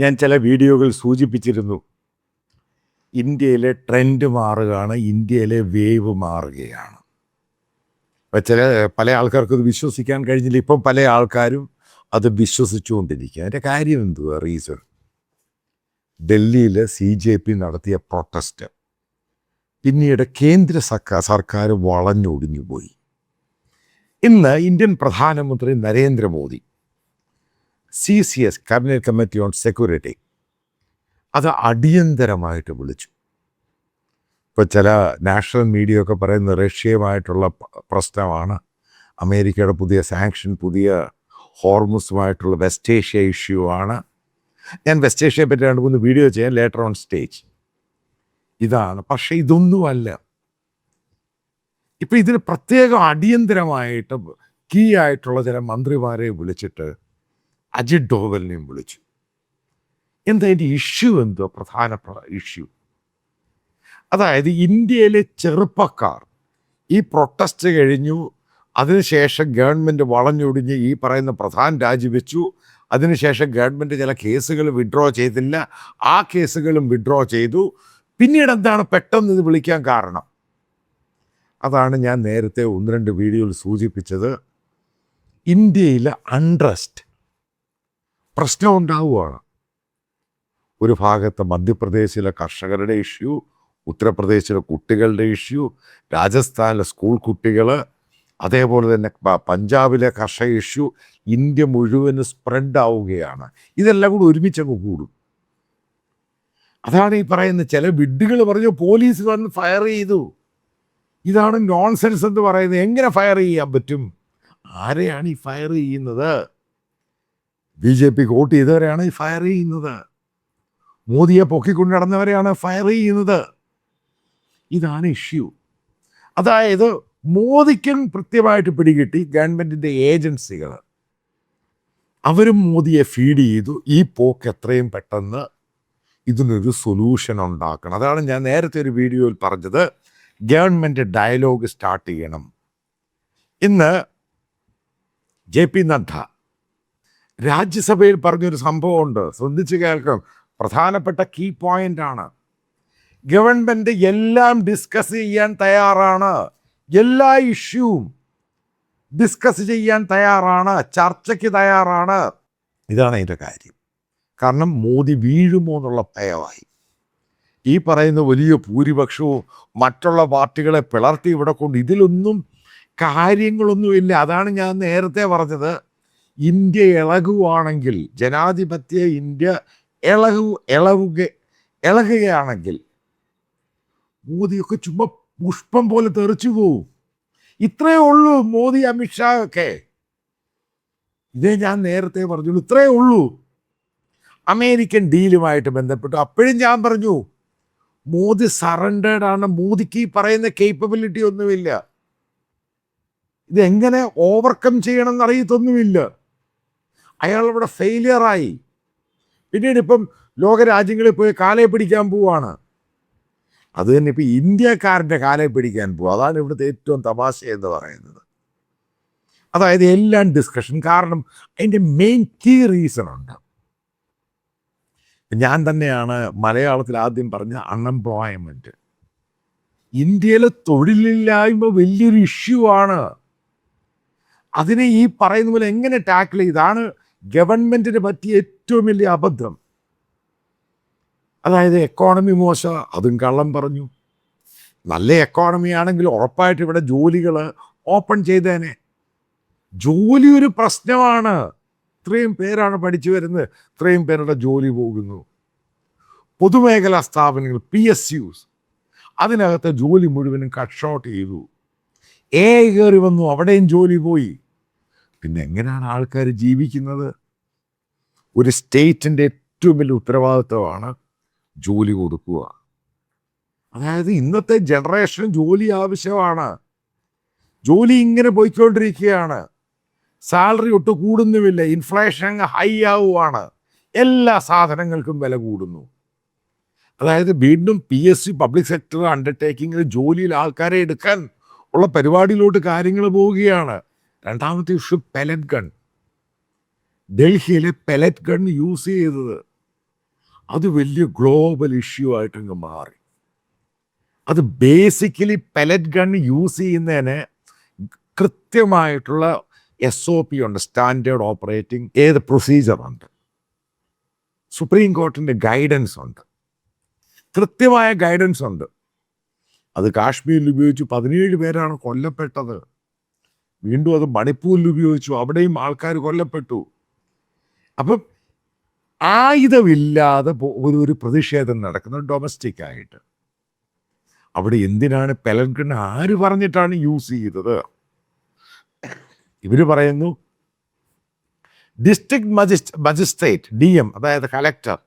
ഞാൻ ചില വീഡിയോകൾ സൂചിപ്പിച്ചിരുന്നു. ഇന്ത്യയിലെ ട്രെൻഡ് മാറുകയാണ്, ഇന്ത്യയിലെ വേവ് മാറുകയാണ്. അപ്പം പല ആൾക്കാർക്ക് ഇത് വിശ്വസിക്കാൻ കഴിഞ്ഞില്ല. ഇപ്പം പല ആൾക്കാരും അത് വിശ്വസിച്ചുകൊണ്ടിരിക്കുക. അതിൻ്റെ കാര്യം എന്തുവാ? റീസൺ ഡൽഹിയിൽ CJP നടത്തിയ പ്രൊട്ടസ്റ്റ് പിന്നീട് കേന്ദ്ര സർക്കാർ വളഞ്ഞൊടിഞ്ഞു പോയി. ഇന്ന് ഇന്ത്യൻ പ്രധാനമന്ത്രി Narendra Modi CCS cabinet committee on security അത് അടിയന്തരമായിട്ട് വിളിച്ചു. ഇപ്പോൾ ചില നാഷണൽ മീഡിയ ഒക്കെ പറയുന്ന റഷ്യയുമായിട്ടുള്ള പ്രശ്നമാണ്, അമേരിക്കയുടെ പുതിയ സാങ്ഷൻ, പുതിയ ഹോർമുസുമായിട്ടുള്ള വെസ്റ്റ് ഏഷ്യ ഇഷ്യൂ ആണ്. ഞാൻ വെസ്റ്റ് ഏഷ്യയെ പറ്റി 2-3 വീഡിയോ ചെയ്യാൻ ലേറ്റർ ഓൺ സ്റ്റേജ്. ഇതാണ്. പക്ഷേ ഇതൊന്നുമല്ല. ഇപ്പം ഇതിന് പ്രത്യേകം അടിയന്തരമായിട്ട് കീ ആയിട്ടുള്ള ചില മന്ത്രിമാരെ വിളിച്ചിട്ട് അജിത് ഡോവലിനെയും വിളിച്ചു. എന്താ അതിൻ്റെ ഇഷ്യൂ? എന്തോ പ്രധാനപ്പെട്ട ഇഷ്യൂ, അതായത് ഇന്ത്യയിലെ ചെറുപ്പക്കാർ ഈ പ്രൊട്ടസ്റ്റ് കഴിഞ്ഞു, അതിനുശേഷം ഗവൺമെൻറ് വളഞ്ഞൊടിഞ്ഞ് ഈ പറയുന്ന പ്രധാൻ രാജിവെച്ചു. അതിനുശേഷം ഗവൺമെൻറ് ചില കേസുകൾ വിഡ്രോ ചെയ്തില്ല, ആ കേസുകളും വിഡ്രോ ചെയ്തു. പിന്നീട് എന്താണ് പെട്ടെന്ന് ഇത് വിളിക്കാൻ കാരണം? അതാണ് ഞാൻ നേരത്തെ 1-2 വീഡിയോയിൽ സൂചിപ്പിച്ചത്. ഇന്ത്യയിൽ അൺട്രസ്റ്റ് പ്രശ്നം ഉണ്ടാവുകയാണ്. ഒരു ഭാഗത്ത് മധ്യപ്രദേശിലെ കർഷകരുടെ ഇഷ്യൂ, ഉത്തർപ്രദേശിലെ കുട്ടികളുടെ ഇഷ്യൂ, രാജസ്ഥാനിലെ സ്കൂൾ കുട്ടികൾ, അതേപോലെ തന്നെ പഞ്ചാബിലെ കർഷക ഇഷ്യൂ, ഇന്ത്യ മുഴുവൻ സ്പ്രെഡ് ആവുകയാണ്. ഇതെല്ലാം കൂടി ഒരുമിച്ചങ്ങ് കൂടും. അതാണ് ഈ പറയുന്ന ചില വിഡ്ഢികൾ പറഞ്ഞു പോലീസ് വന്ന് ഫയർ ചെയ്തു. ഇതാണ് നോൺസെൻസ് എന്ന് പറയുന്നത്. എങ്ങനെ ഫയർ ചെയ്യാൻ പറ്റും? ആരെയാണ് ഈ ഫയർ ചെയ്യുന്നത്? BJP വോട്ട് ചെയ്തവരെയാണ് ഈ ഫയർ ചെയ്യുന്നത്. മോദിയെ പൊക്കിക്കൊണ്ട് നടന്നവരെയാണ് ഫയർ ചെയ്യുന്നത്. ഇതാണ് ഇഷ്യൂ. അതായത് മോദിക്കും കൃത്യമായിട്ട് പിടികിട്ടി, ഗവൺമെൻറ്റിൻ്റെ ഏജൻസികൾ അവരും മോദിയെ ഫീഡ് ചെയ്തു. ഈ പോക്ക് എത്രയും പെട്ടെന്ന് ഇതിനൊരു സൊല്യൂഷൻ ഉണ്ടാക്കണം. അതാണ് ഞാൻ നേരത്തെ ഒരു വീഡിയോയിൽ പറഞ്ഞത്, ഗവൺമെൻറ് ഡയലോഗ് സ്റ്റാർട്ട് ചെയ്യണം. ഇന്ന് JP നദ്ദ രാജ്യസഭയിൽ പറഞ്ഞൊരു സംഭവമുണ്ട്, ശ്രദ്ധിച്ച് കേൾക്കണം. പ്രധാനപ്പെട്ട കീ പോയിൻ്റാണ്. ഗവൺമെൻറ് എല്ലാം ഡിസ്കസ് ചെയ്യാൻ തയ്യാറാണ്, എല്ലാ ഇഷ്യൂവും ഡിസ്കസ് ചെയ്യാൻ തയ്യാറാണ്, ചർച്ചയ്ക്ക് തയ്യാറാണ്. ഇതാണ് അതിൻ്റെ കാര്യം. കാരണം മോദി വീഴുമോ എന്നുള്ള ഭയമായി. ഈ പറയുന്ന വലിയ ഭൂരിപക്ഷവും മറ്റുള്ള പാർട്ടികളെ പിളർത്തി ഇവിടെ കൊണ്ട് ഇതിലൊന്നും കാര്യങ്ങളൊന്നുമില്ല. അതാണ് ഞാൻ നേരത്തെ പറഞ്ഞത്, ഇന്ത്യ ഇളകുവാണെങ്കിൽ, ജനാധിപത്യ ഇന്ത്യ ഇളകുകയാണെങ്കിൽ മോദിയൊക്കെ ചുമ്മാ പുഷ്പം പോലെ തെറിച്ചു പോവും. ഇത്രയേ ഉള്ളൂ മോദി, അമിത്ഷാ ഒക്കെ. ഇതേ ഞാൻ നേരത്തെ പറഞ്ഞുള്ളൂ, ഇത്രയേ ഉള്ളൂ. അമേരിക്കൻ ഡീലുമായിട്ട് ബന്ധപ്പെട്ടു അപ്പോഴും ഞാൻ പറഞ്ഞു മോദി സറണ്ടേഡ് ആണ്. മോദിക്ക് ഈ പറയുന്ന കേപ്പബിലിറ്റി ഒന്നുമില്ല. ഇതെങ്ങനെ ഓവർകം ചെയ്യണം എന്നറിയത്തൊന്നുമില്ല. അയാളിവിടെ ഫെയിലിയറായി. പിന്നീട് ഇപ്പം ലോകരാജ്യങ്ങളിൽ പോയി കാലെ പിടിക്കാൻ പോവാണ്. അത് തന്നെ ഇപ്പം ഇന്ത്യക്കാരൻ്റെ കാലെ പിടിക്കാൻ പോവുക. അതാണ് ഇവിടുത്തെ ഏറ്റവും തമാശ എന്ന് പറയുന്നത്. അതായത് എല്ലാം ഡിസ്കഷൻ. കാരണം അതിൻ്റെ മെയിൻ കീ റീസൺ ഉണ്ട്. ഞാൻ തന്നെയാണ് മലയാളത്തിൽ ആദ്യം പറഞ്ഞ അൺഎംപ്ലോയ്മെൻറ്റ്. ഇന്ത്യയിലെ തൊഴിലില്ലായ്മ വലിയൊരു ഇഷ്യൂ ആണ്. അതിനെ ഈ പറയുന്ന പോലെ എങ്ങനെ ടാക്കിൾ ചെയ്താണ് ഗവൺമെൻറ്റിന് പറ്റിയ ഏറ്റവും വലിയ അബദ്ധം. അതായത് എക്കോണമി മോശം, അതും കള്ളം പറഞ്ഞു. നല്ല എക്കോണമി ആണെങ്കിൽ ഉറപ്പായിട്ട് ഇവിടെ ജോലികൾ ഓപ്പൺ ചെയ്തേനെ. ജോലി ഒരു പ്രശ്നമാണ്. ഇത്രയും പേരാണ് പഠിച്ചു വരുന്നത്, ഇത്രയും പേരുടെ ജോലി പോകുന്നു. പൊതുമേഖലാ സ്ഥാപനങ്ങൾ, PSUs, അതിനകത്ത് ജോലി മുഴുവനും കട്ട് ഷോട്ട് ചെയ്തു. കയറി വന്നു, അവിടെയും ജോലി പോയി. പിന്നെ എങ്ങനെയാണ് ആൾക്കാർ ജീവിക്കുന്നത്? ഒരു സ്റ്റേറ്റിൻ്റെ ഏറ്റവും വലിയ ഉത്തരവാദിത്വമാണ് ജോലി കൊടുക്കുക. അതായത് ഇന്നത്തെ ജനറേഷന് ജോലി ആവശ്യമാണ്. ജോലി ഇങ്ങനെ പോയിക്കൊണ്ടിരിക്കുകയാണ്. സാലറി ഒട്ട് കൂടുന്നുമില്ല. ഇൻഫ്ലേഷൻ ഹൈ ആവുകയാണ്. എല്ലാ സാധനങ്ങൾക്കും വില കൂടുന്നു. അതായത് വീണ്ടും PSU പബ്ലിക് സെക്ടർ അണ്ടർടേക്കിങ്ങിൽ ജോലിയിൽ ആൾക്കാരെ എടുക്കാൻ ഉള്ള പരിപാടിയിലോട്ട് കാര്യങ്ങൾ പോവുകയാണ്. രണ്ടാമത്തെ ഇഷ്യൂ പെലറ്റ് ഗൺ. ഡൽഹിയിലെ പെലറ്റ് ഗൺ യൂസ് ചെയ്തത് അത് വലിയ ഗ്ലോബൽ ഇഷ്യൂ ആയിട്ടങ്ങ് മാറി. അത് ബേസിക്കലി പെലറ്റ് ഗൺ യൂസ് ചെയ്യുന്നതിന് കൃത്യമായിട്ടുള്ള SOP ഉണ്ട്, സ്റ്റാൻഡേർഡ് ഓപ്പറേറ്റിംഗ് പ്രൊസീജിയറുണ്ട്, സുപ്രീം കോർട്ടിൻ്റെ ഗൈഡൻസ് ഉണ്ട്, കൃത്യമായ ഗൈഡൻസ് ഉണ്ട്. അത് കാശ്മീരിൽ ഉപയോഗിച്ചു 17 പേരാണ് കൊല്ലപ്പെട്ടത്. വീണ്ടും അത് മണിപ്പൂരിൽ ഉപയോഗിച്ചു, അവിടെയും ആൾക്കാർ കൊല്ലപ്പെട്ടു. അപ്പം ആയുധമില്ലാതെ ഒരു പ്രതിഷേധം നടക്കുന്നത് ഡൊമസ്റ്റിക് ആയിട്ട്. അവിടെ എന്തിനാണ് പെലറ്റ് ഗൺ ആര് പറഞ്ഞിട്ടാണ് യൂസ് ചെയ്തത്? ഇവർ പറയുന്നു ഡിസ്ട്രിക്ട് മജിസ്ട്രേറ്റ് DM, അതായത് കലക്ടർ,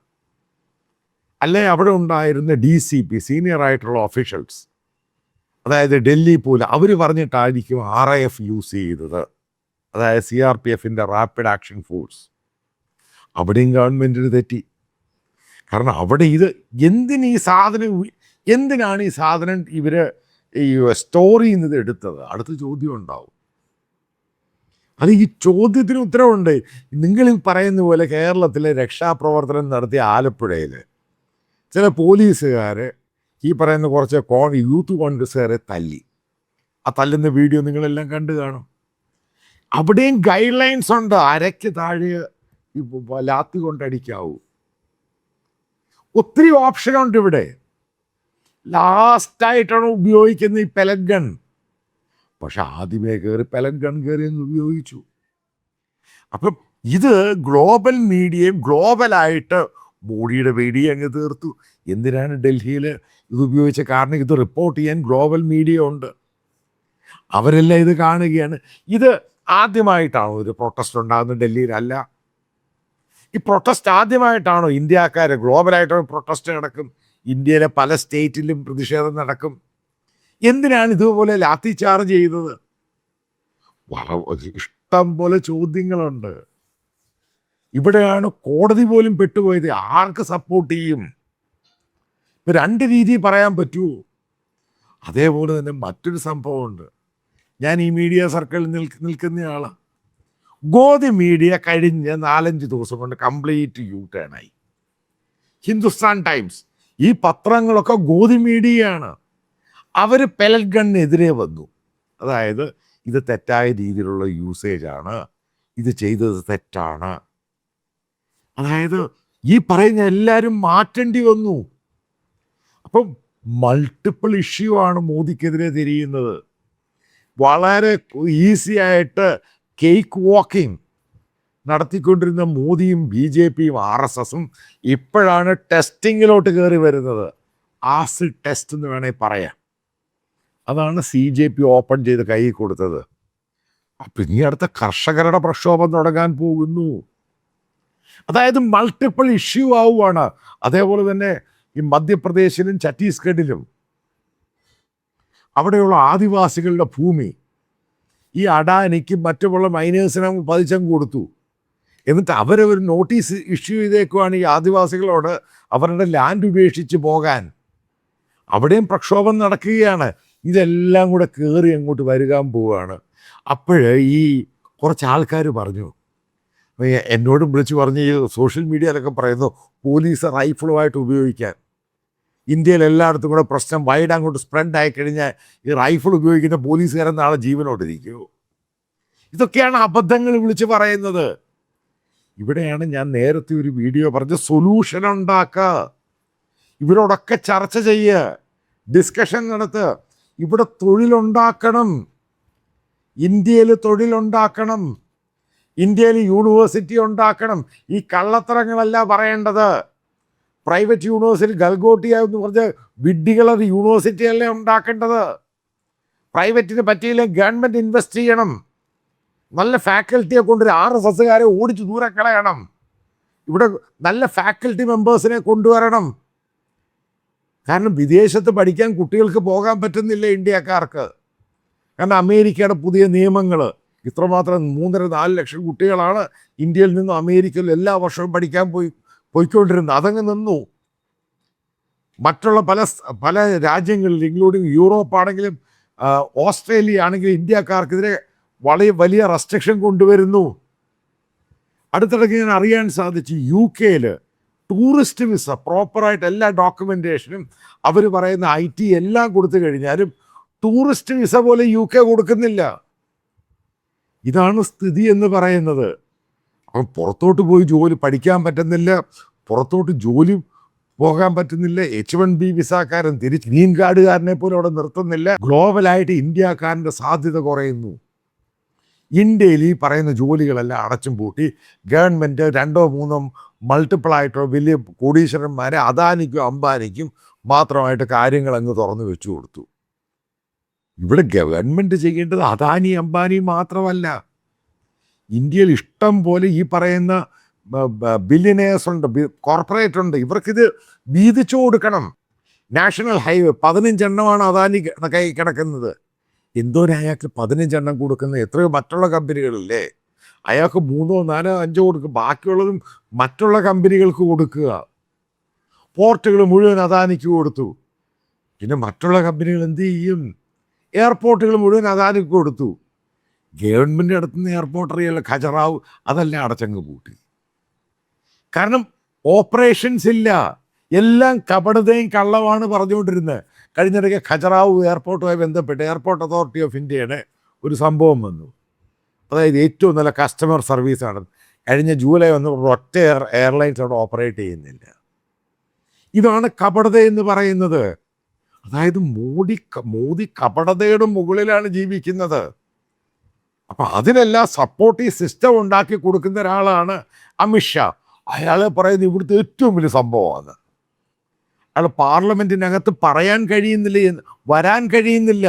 അല്ലെ അവിടെ ഉണ്ടായിരുന്ന DCP, സീനിയർ ആയിട്ടുള്ള ഒഫീഷ്യൽസ്, അതായത് ഡൽഹി പോലും, അവർ പറഞ്ഞിട്ടായിരിക്കും RIF യൂസ് ചെയ്തത്, അതായത് CRPFൻ്റെ റാപ്പിഡ് ആക്ഷൻ ഫോഴ്സ്. അവിടെയും ഗവൺമെൻറ്റിന് തെറ്റി. കാരണം അവിടെ ഇത് എന്തിനാണ് ഈ സാധനം ഇവർ ഈ സ്റ്റോർ ചെയ്യുന്നത് എടുത്തത്? അടുത്ത ചോദ്യം ഉണ്ടാവും. അത് ഈ ചോദ്യത്തിന് ഉത്തരവുണ്ട്. നിങ്ങൾ പറയുന്ന പോലെ കേരളത്തിലെ രക്ഷാപ്രവർത്തനം നടത്തിയ ആലപ്പുഴയിൽ ചില പോലീസുകാർ ഈ പറയുന്ന കുറച്ച് യൂത്ത് കോൺഗ്രസ്സുകാരെ തല്ലി. ആ തല്ലുന്ന വീഡിയോ നിങ്ങളെല്ലാം കണ്ടു കാണും. അവിടെയും ഗൈഡ് ലൈൻസ് ഉണ്ട്, അരയ്ക്ക് താഴെ ലാത്തി കൊണ്ടടിക്കാവൂ. ഒത്തിരി ഓപ്ഷനുണ്ട് ഇവിടെ. ലാസ്റ്റായിട്ടാണ് ഉപയോഗിക്കുന്നത് ഈ പെലറ്റ് ഗൺ. പക്ഷെ ആദ്യമേ കയറി പെലറ്റ് ഗൺ കയറി എന്ന് ഉപയോഗിച്ചു. അപ്പം ഇത് ഗ്ലോബൽ മീഡിയയും ഗ്ലോബലായിട്ട് മോഡിയുടെ വെടി അങ്ങ് തീർത്തു. എന്തിനാണ് ഡൽഹിയിൽ ഇത് ഉപയോഗിച്ച? കാരണം ഇത് റിപ്പോർട്ട് ചെയ്യാൻ ഗ്ലോബൽ മീഡിയ ഉണ്ട്, അവരെല്ലാം ഇത് കാണുകയാണ്. ഇത് ആദ്യമായിട്ടാണോ ഒരു പ്രൊട്ടസ്റ്റ് ഉണ്ടാകുന്നത് ഡൽഹിയിലല്ല. ഈ പ്രൊട്ടസ്റ്റ് ആദ്യമായിട്ടാണോ ഇന്ത്യക്കാർ ഗ്ലോബലായിട്ട് പ്രൊട്ടസ്റ്റ് നടക്കും? ഇന്ത്യയിലെ പല സ്റ്റേറ്റിലും പ്രതിഷേധം നടക്കും. എന്തിനാണ് ഇതുപോലെ ലാത്തി ചാർജ് ചെയ്തത്? ഇഷ്ടം പോലെ ചോദ്യങ്ങളുണ്ട്. ഇവിടെയാണ് കോടതി പോലും പെട്ടുപോയത്. ആർക്ക് സപ്പോർട്ട് ചെയ്യും? ഇപ്പം 2 രീതി പറയാൻ പറ്റൂ. അതേപോലെ തന്നെ മറ്റൊരു സംഭവമുണ്ട്. ഞാൻ ഈ മീഡിയ സർക്കിളിൽ നിൽക്കുന്നയാളാണ്. ഗോദി മീഡിയ കഴിഞ്ഞ 4-5 ദിവസം കൊണ്ട് കംപ്ലീറ്റ് യൂട്ടേണായി. ഹിന്ദുസ്ഥാൻ ടൈംസ്, ഈ പത്രങ്ങളൊക്കെ ഗോദി മീഡിയയാണ്. അവർ പെലറ്റ് ഗണ്ണിനെതിരെ വന്നു. അതായത് ഇത് തെറ്റായ രീതിയിലുള്ള യൂസേജാണ്, ഇത് ചെയ്തത് തെറ്റാണ്. അതായത് ഈ പറയുന്ന എല്ലാവരും മാറ്റേണ്ടി വന്നു. അപ്പം മൾട്ടിപ്പിൾ ഇഷ്യൂ ആണ് മോദിക്കെതിരെ തിരിയുന്നത്. വളരെ ഈസി ആയിട്ട് കേക്ക് വാക്കിംഗ് നടത്തിക്കൊണ്ടിരുന്ന മോദിയും BJPയും RSSും ഇപ്പോഴാണ് ടെസ്റ്റിങ്ങിലോട്ട് കയറി വരുന്നത്. ആസിഡ് ടെസ്റ്റ് എന്ന് വേണേൽ പറയാം. അതാണ് CJP ഓപ്പൺ ചെയ്ത് കൈ കൊടുത്തത്. അപ്പം ഇനി അടുത്ത കർഷകരുടെ പ്രക്ഷോഭം തുടങ്ങാൻ പോകുന്നു. അതായത് മൾട്ടിപ്പിൾ ഇഷ്യൂ ആവുകയാണ്. അതേപോലെ തന്നെ ഈ മധ്യപ്രദേശിലും ഛത്തീസ്ഗഡിലും അവിടെയുള്ള ആദിവാസികളുടെ ഭൂമി ഈ അഡാനിക്കും മറ്റുള്ള മൈനേഴ്സിനും പതിച്ചം കൊടുത്തു. എന്നിട്ട് അവരൊരു നോട്ടീസ് ഇഷ്യൂ ചെയ്തേക്കുവാണ് ഈ ആദിവാസികളോട് അവരുടെ ലാൻഡ് ഉപേക്ഷിച്ച് പോകാൻ. അവിടെയും പ്രക്ഷോഭം നടക്കുകയാണ്. ഇതെല്ലാം കൂടെ കയറി അങ്ങോട്ട് വരുകാൻ പോവുകയാണ്. അപ്പോഴ് ഈ കുറച്ച് ആൾക്കാർ പറഞ്ഞു, എന്നോടും വിളിച്ച് പറഞ്ഞ് ഈ സോഷ്യൽ മീഡിയയിലൊക്കെ പറയുന്നു പോലീസ് റൈഫിളുമായിട്ട് ഉപയോഗിക്കാൻ. ഇന്ത്യയിൽ എല്ലായിടത്തും കൂടെ പ്രശ്നം വൈഡ് അങ്ങോട്ട് സ്പ്രെഡ് ആയിക്കഴിഞ്ഞാൽ ഈ റൈഫിൾ ഉപയോഗിക്കുന്ന പോലീസുകാരൻ നാളെ ജീവനോട്ടിരിക്കുമോ? ഇതൊക്കെയാണ് അബദ്ധങ്ങൾ വിളിച്ച് പറയുന്നത്. ഇവിടെയാണ് ഞാൻ നേരത്തെ ഒരു വീഡിയോ പറഞ്ഞ സൊല്യൂഷൻ ഉണ്ടാക്കുക. ഇവരോടൊക്കെ ചർച്ച ചെയ്യുക, ഡിസ്കഷൻ നടത്തുക. ഇവിടെ തൊഴിലുണ്ടാക്കണം, ഇന്ത്യയിൽ തൊഴിലുണ്ടാക്കണം, ഇന്ത്യയിൽ യൂണിവേഴ്സിറ്റി ഉണ്ടാക്കണം. ഈ കള്ളത്തരങ്ങളല്ല പറയേണ്ടത്. പ്രൈവറ്റ് യൂണിവേഴ്സിറ്റി ഗൽഗോട്ടിയെന്ന് പറഞ്ഞ് വിഡ്ഢികളൊരു യൂണിവേഴ്സിറ്റി അല്ലേ ഉണ്ടാക്കേണ്ടത്. പ്രൈവറ്റിന് പറ്റിയില്ല, ഗവൺമെൻറ് ഇൻവെസ്റ്റ് ചെയ്യണം. നല്ല ഫാക്കൽറ്റിയെ കൊണ്ടുവരും. RSSകാരെ ഓടിച്ച് ദൂരെ കളയണം. ഇവിടെ നല്ല ഫാക്കൽറ്റി മെമ്പേഴ്സിനെ കൊണ്ടുവരണം. കാരണം വിദേശത്ത് പഠിക്കാൻ കുട്ടികൾക്ക് പോകാൻ പറ്റുന്നില്ല ഇന്ത്യക്കാർക്ക്. കാരണം അമേരിക്കയുടെ പുതിയ നിയമങ്ങൾ ഇത്രമാത്രം 3.5-4 ലക്ഷം കുട്ടികളാണ് ഇന്ത്യയിൽ നിന്നും അമേരിക്കയിൽ എല്ലാ വർഷവും പഠിക്കാൻ പോയിക്കൊണ്ടിരുന്നത്. അതങ്ങ് നിന്നു. മറ്റുള്ള പല രാജ്യങ്ങളിൽ ഇൻക്ലൂഡിങ് യൂറോപ്പാണെങ്കിലും ഓസ്ട്രേലിയ ആണെങ്കിലും ഇന്ത്യക്കാർക്കെതിരെ വളരെ വലിയ റെസ്ട്രിക്ഷൻ കൊണ്ടുവരുന്നു. അടുത്തിടയ്ക്ക് ഞാൻ അറിയാൻ സാധിച്ചു UK ടൂറിസ്റ്റ് വിസ പ്രോപ്പറായിട്ട് എല്ലാ ഡോക്യുമെൻറ്റേഷനും അവർ പറയുന്ന IT എല്ലാം കൊടുത്തു കഴിഞ്ഞാലും ടൂറിസ്റ്റ് വിസ പോലെ UK കൊടുക്കുന്നില്ല. ഇതാണ് സ്ഥിതി എന്ന് പറയുന്നത്. അപ്പം പുറത്തോട്ട് പോയി ജോലി പഠിക്കാൻ പറ്റുന്നില്ല, പുറത്തോട്ട് ജോലി പോകാൻ പറ്റുന്നില്ല. H1B വിസക്കാരൻ തിരിച്ച് ഗ്രീൻ കാർഡുകാരനെ പോലും അവിടെ നിർത്തുന്നില്ല. ഗ്ലോബലായിട്ട് ഇന്ത്യക്കാരൻ്റെ സാധ്യത കുറയുന്നു. ഇന്ത്യയിൽ ഈ പറയുന്ന ജോലികളെല്ലാം അടച്ചും പൂട്ടി ഗവൺമെൻറ് 2 3 മൾട്ടിപ്പിൾ ആയിട്ടോ വലിയ കോടീശ്വരന്മാരെ അദാനിക്കും അംബാനിക്കും മാത്രമായിട്ട് കാര്യങ്ങൾ അങ്ങ് തുറന്നു വെച്ചു കൊടുത്തു. ഇവിടെ ഗവൺമെൻറ് ചെയ്യേണ്ടത് അദാനി അംബാനി മാത്രമല്ല, ഇന്ത്യയിൽ ഇഷ്ടം പോലെ ഈ പറയുന്ന ബില്യനേഴ്സ് ഉണ്ട്, കോർപ്പറേറ്റ് ഉണ്ട്. ഇവർക്കിത് വീതിച്ചു കൊടുക്കണം. നാഷണൽ ഹൈവേ 15 എണ്ണമാണ് അദാനി കൈ കിടക്കുന്നത്. എന്തോരം അയാൾക്ക് 15 എണ്ണം കൊടുക്കുന്നത്? എത്രയോ മറ്റുള്ള കമ്പനികളില്ലേ? അയാൾക്ക് 3 4 5 കൊടുക്കും, ബാക്കിയുള്ളതും മറ്റുള്ള കമ്പനികൾക്ക് കൊടുക്കുക. പോർട്ടുകൾ മുഴുവൻ അദാനിക്ക് കൊടുത്തു. പിന്നെ മറ്റുള്ള കമ്പനികൾ എന്ത് ചെയ്യും? എയർപോർട്ടുകൾ മുഴുവൻ അദാനിക്ക് കൊടുത്തു. ഗവൺമെൻറ് നടത്തുന്ന എയർപോർട്ട് അറിയാലോ, ഖജറാവ് അതെല്ലാം അടച്ചങ്ങ് പൂട്ടി. കാരണം ഓപ്പറേഷൻസ് ഇല്ല, എല്ലാം കപടതയും കള്ളമാണ് പറഞ്ഞുകൊണ്ടിരുന്നത്. കഴിഞ്ഞിടയ്ക്ക് ഖജറാവ് എയർപോർട്ടുമായി ബന്ധപ്പെട്ട് എയർപോർട്ട് അതോറിറ്റി ഓഫ് ഇന്ത്യയുടെ ഒരു സംഭവം വന്നു. അതായത് ഏറ്റവും നല്ല കസ്റ്റമർ സർവീസാണ്. കഴിഞ്ഞ ജൂലൈ വന്ന് ഒറ്റ എയർലൈൻസ് അവിടെ ഓപ്പറേറ്റ് ചെയ്യുന്നില്ല. ഇതാണ് കപടത എന്ന് പറയുന്നത്. അതായത് മോദി കപടതയുടെ മുകളിലാണ് ജീവിക്കുന്നത്. അപ്പം അതിനെല്ലാം സപ്പോർട്ടീവ് സിസ്റ്റം ഉണ്ടാക്കി കൊടുക്കുന്ന ഒരാളാണ് അമിത്ഷാ. അയാൾ പറയുന്നത് ഇവിടുത്തെ ഏറ്റവും വലിയ സംഭവമാണ്. അയാൾ പാർലമെൻറ്റിനകത്ത് പറയാൻ കഴിയുന്നില്ല, വരാൻ കഴിയുന്നില്ല.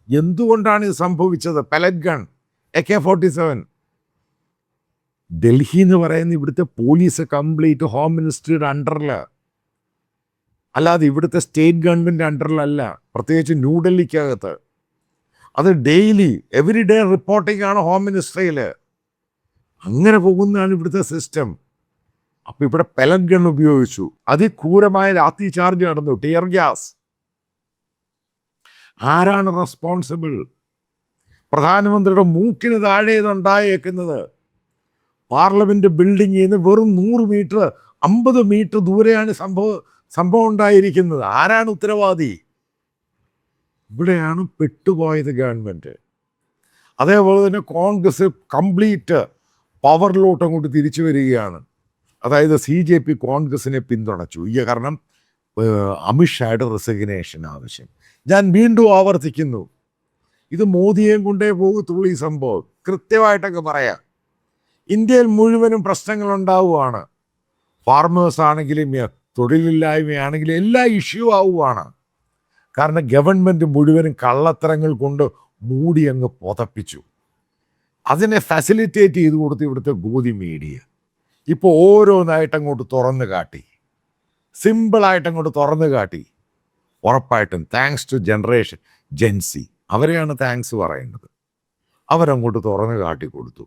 എന്തുകൊണ്ടാണ് ഇത് സംഭവിച്ചത്? Pellet gun, AK-47. ഡൽഹി എന്ന് പറയുന്ന ഇവിടുത്തെ പോലീസ് കംപ്ലീറ്റ് ഹോം മിനിസ്ട്രിയുടെ അണ്ടറിൽ, അല്ലാതെ ഇവിടുത്തെ സ്റ്റേറ്റ് ഗവൺമെൻറ് അണ്ടറിലല്ല, പ്രത്യേകിച്ച് ന്യൂഡൽഹിക്കകത്ത്. അത് ഡെയിലി എവറി ഡേ റിപ്പോർട്ടിംഗ് ആണ് ഹോം മിനിസ്ട്രിയിൽ. അങ്ങനെ പോകുന്നതാണ് ഇവിടുത്തെ സിസ്റ്റം. അപ്പോൾ ഇവിടെ പെലറ്റ് ഗൺ ഉപയോഗിച്ചു, അതിക്രൂരമായ ലാത്തി ചാർജ് നടന്നു, ടിയർ ഗ്യാസ്. ആരാണ് റെസ്പോൺസിബിൾ? പ്രധാനമന്ത്രിയുടെ മൂക്കിന് താഴെ ഇതുണ്ടായേക്കുന്നത്. പാർലമെൻറ്റ് ബിൽഡിങ്ങിൽ നിന്ന് വെറും 100 മീറ്റർ 50 മീറ്റർ ദൂരെയാണ് സംഭവം ഉണ്ടായിരിക്കുന്നത്. ആരാണ് ഉത്തരവാദി? ഇവിടെയാണ് പെട്ടുപോയത് ഗവൺമെൻറ്. അതേപോലെ തന്നെ കോൺഗ്രസ് കംപ്ലീറ്റ് പവറിലോട്ട് അങ്ങോട്ട് തിരിച്ചു വരികയാണ്. അതായത് CJP കോൺഗ്രസിനെ പിന്തുണച്ചു. കാരണം അമിത്ഷായുടെ റെസിഗ്നേഷൻ ആവശ്യം. ഞാൻ വീണ്ടും ആവർത്തിക്കുന്നു, ഇത് മോദിയെയും കൊണ്ടേ പോകത്തുള്ളൂ ഈ സംഭവം. കൃത്യമായിട്ടൊക്കെ പറയാം. ഇന്ത്യയിൽ മുഴുവനും പ്രശ്നങ്ങളുണ്ടാവുകയാണ്. ഫാർമേഴ്സ് ആണെങ്കിലും തൊഴിലില്ലായ്മയാണെങ്കിലും എല്ലാം ഇഷ്യൂ ആവുകയാണ്. കാരണം ഗവൺമെൻറ് മുഴുവനും കള്ളത്തരങ്ങൾ കൊണ്ട് മൂടി അങ്ങ് പുതപ്പിച്ചു. അതിനെ ഫെസിലിറ്റേറ്റ് ചെയ്ത് കൊടുത്ത് ഇവിടുത്തെ ഗോതി മീഡിയ ഇപ്പോൾ ഓരോന്നായിട്ട് അങ്ങോട്ട് തുറന്നു കാട്ടി, സിമ്പിളായിട്ട് അങ്ങോട്ട് തുറന്നു കാട്ടി. ഉറപ്പായിട്ടും താങ്ക്സ് ടു ജനറേഷൻ ജെൻസി, അവരെയാണ് താങ്ക്സ് പറയേണ്ടത്. അവരങ്ങോട്ട് തുറന്നു കാട്ടി കൊടുത്തു.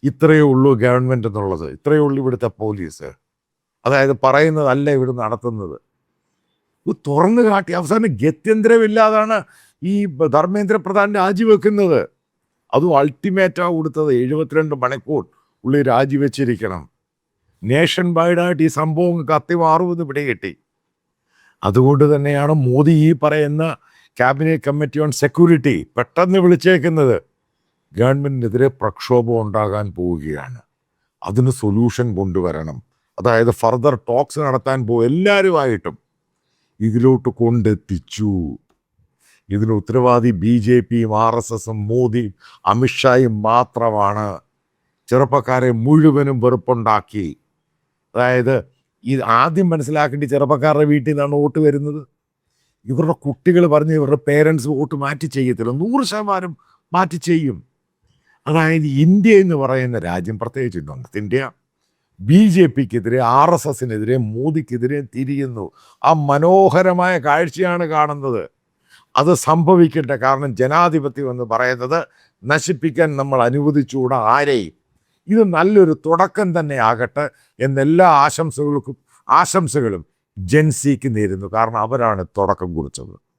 ഇത്രയേ ഉള്ളൂ ഗവൺമെൻറ് എന്നുള്ളത്, ഇത്രയേ ഉള്ളൂ ഇവിടുത്തെ പോലീസ്. അതായത് പറയുന്നതല്ല ഇവിടെ നടത്തുന്നത്. തുറന്നു കാട്ടി അവസാനം ഗത്യന്തരമില്ലാതാണ് ഈ ധർമ്മേന്ദ്ര പ്രധാൻ രാജിവെക്കുന്നത്. അതും അൾട്ടിമേറ്റാണ് കൊടുത്തത്, 72 മണിക്കൂർ ഉള്ളിൽ രാജിവെച്ചിരിക്കണം. നേഷൻ വൈഡായിട്ട് ഈ സംഭവം കത്തി മാറുമെന്ന് പിടികിട്ടി. അതുകൊണ്ട് തന്നെയാണ് മോദി ഈ പറയുന്ന ക്യാബിനറ്റ് കമ്മിറ്റി ഓൺ സെക്യൂരിറ്റി പെട്ടെന്ന് വിളിച്ചേക്കുന്നത്. ഗവൺമെൻറ്റിനെതിരെ പ്രക്ഷോഭം ഉണ്ടാകാൻ പോവുകയാണ്, അതിന് സൊല്യൂഷൻ കൊണ്ടുവരണം. അതായത് ഫർദർ ടോക്സ് നടത്താൻ എല്ലാവരുമായിട്ടും ഇതിലോട്ട് കൊണ്ടെത്തിച്ചു. ഇതിന് ഉത്തരവാദി BJPയും RSSും മോദിയും അമിത്ഷായും മാത്രമാണ്. ചെറുപ്പക്കാരെ മുഴുവനും വെറുപ്പുണ്ടാക്കി. അതായത് ഈ ആദ്യം മനസ്സിലാക്കേണ്ടി ചെറുപ്പക്കാരുടെ വീട്ടിൽ നിന്നാണ് വോട്ട് വരുന്നത്. ഇവരുടെ കുട്ടികൾ പറഞ്ഞ് ഇവരുടെ പേരൻസ് വോട്ട് മാറ്റി ചെയ്യത്തില്ല, 100% മാറ്റി ചെയ്യും. അതായത് ഇന്ത്യ എന്ന് പറയുന്ന രാജ്യം, പ്രത്യേകിച്ച് നോർത്ത് ഇന്ത്യ, BJPക്കെതിരെ RSSനെതിരെ മോദിക്കെതിരെ തിരിയുന്നു. ആ മനോഹരമായ കാഴ്ചയാണ് കാണുന്നത്. അത് സംഭവിക്കട്ടെ. കാരണം ജനാധിപത്യം എന്ന് പറയുന്നത് നശിപ്പിക്കാൻ നമ്മൾ അനുവദിച്ചുകൂടാ ആരെയും. ഇത് നല്ലൊരു തുടക്കം തന്നെ ആകട്ടെ എന്നെല്ലാ ആശംസകളും ജെൻസിക്ക് നേരുന്നു. കാരണം അവരാണ് തുടക്കം കുറിച്ചത്.